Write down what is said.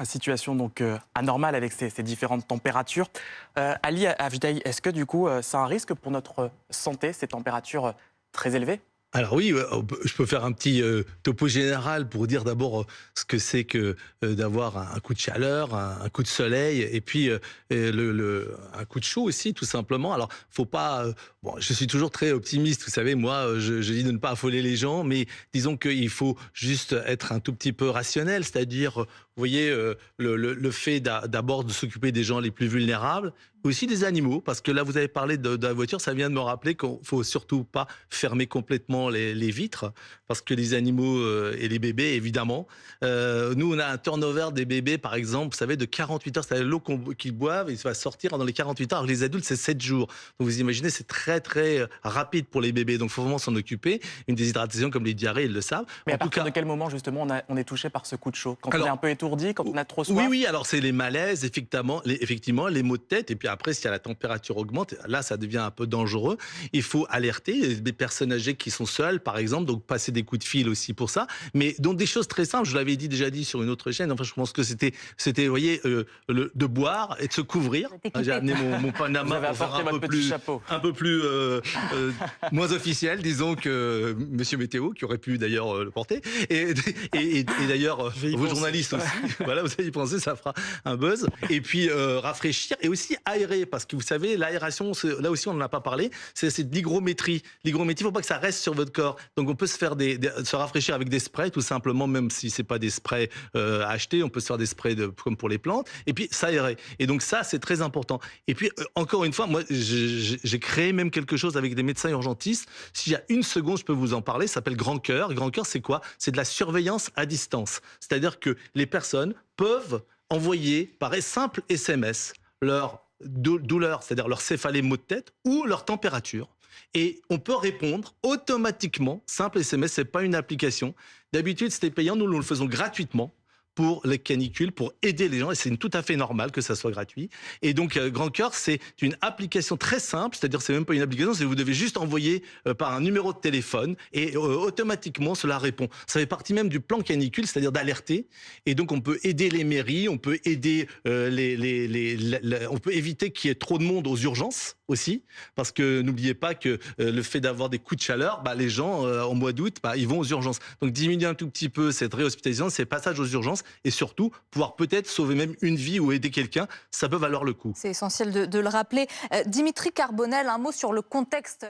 situation donc anormale avec ces différentes températures. Ali Avjday, est-ce que du coup c'est un risque pour notre santé, ces températures très élevées? Alors oui, je peux faire un petit topo général pour dire d'abord ce que c'est que d'avoir un coup de chaleur, un coup de soleil, et puis un coup de chaud aussi, tout simplement. Alors, faut pas. Bon, je suis toujours très optimiste, vous savez. Moi, je dis de ne pas affoler les gens, mais disons qu'il faut juste être un tout petit peu rationnel, c'est-à-dire, vous voyez, le fait d'abord de s'occuper des gens les plus vulnérables, aussi des animaux, parce que là, vous avez parlé de la voiture, ça vient de me rappeler qu'il faut surtout pas fermer complètement les vitres, parce que les animaux et les bébés, évidemment. Nous, on a un turnover des bébés, par exemple, vous savez, de 48 heures. C'est l'eau qu'ils boivent, et ça va sortir dans les 48 heures. Alors que les adultes, c'est 7 jours. Donc, vous imaginez, c'est très, très rapide pour les bébés. Donc, il faut vraiment s'en occuper. Une déshydratation, comme les diarrhées, ils le savent. Mais En à tout partir cas, de quel moment justement on est touché par ce coup de chaud? Quand on est alors, un peu étourdi, quand on a trop oui, soif? oui, alors c'est les malaises, effectivement, les maux de tête, et puis après, si la température augmente, là, ça devient un peu dangereux. Il faut alerter des personnes âgées qui sont seules, par exemple, donc passer des coups de fil aussi pour ça. Mais donc des choses très simples, je l'avais déjà dit sur une autre chaîne, enfin, je pense que c'était, vous voyez, de boire et de se couvrir. Vous êtes J'ai équipé. amené mon Vous Panama avez pour faire apporté votre petit chapeau. un peu plus moins officiel, disons, que Monsieur Météo, qui aurait pu d'ailleurs le porter. Et d'ailleurs, Je vais y vos penser. journalistes aussi. Voilà, vous allez y penser, ça fera un buzz. Et puis rafraîchir et aussi aérer, parce que vous savez, l'aération, là aussi on n'en a pas parlé, c'est de l'hygrométrie. L'hygrométrie, il ne faut pas que ça reste sur votre corps. Donc on peut se faire se rafraîchir avec des sprays, tout simplement, même si c'est pas des sprays achetés, on peut se faire des sprays comme pour les plantes, et puis s'aérer. Et donc ça, c'est très important. Et puis encore une fois, moi j'ai créé même quelque chose avec des médecins urgentistes. S'il y a une seconde, je peux vous en parler, ça s'appelle Grand Cœur. Grand Cœur, c'est quoi? C'est de la surveillance à distance. C'est-à-dire que les personnes peuvent envoyer par simple SMS leur douleur, c'est-à-dire leur céphalée, maux de tête, ou leur température. Et on peut répondre automatiquement, simple SMS, c'est pas une application. D'habitude, c'était payant, nous le faisons gratuitement pour les canicules, pour aider les gens, et c'est tout à fait normal que ça soit gratuit. Et donc, Grand Cœur, c'est une application très simple, c'est-à-dire c'est même pas une application, c'est vous devez juste envoyer par un numéro de téléphone, et automatiquement, cela répond. Ça fait partie même du plan canicule, c'est-à-dire d'alerter, et donc on peut aider les mairies, on peut aider on peut éviter qu'il y ait trop de monde aux urgences aussi, parce que n'oubliez pas que le fait d'avoir des coups de chaleur, les gens, au mois d'août, ils vont aux urgences. Donc diminuer un tout petit peu cette réhospitalisation, ces passages aux urgences, et surtout pouvoir peut-être sauver même une vie ou aider quelqu'un, ça peut valoir le coup. C'est essentiel de le rappeler. Dimitri Carbonel, un mot sur le contexte.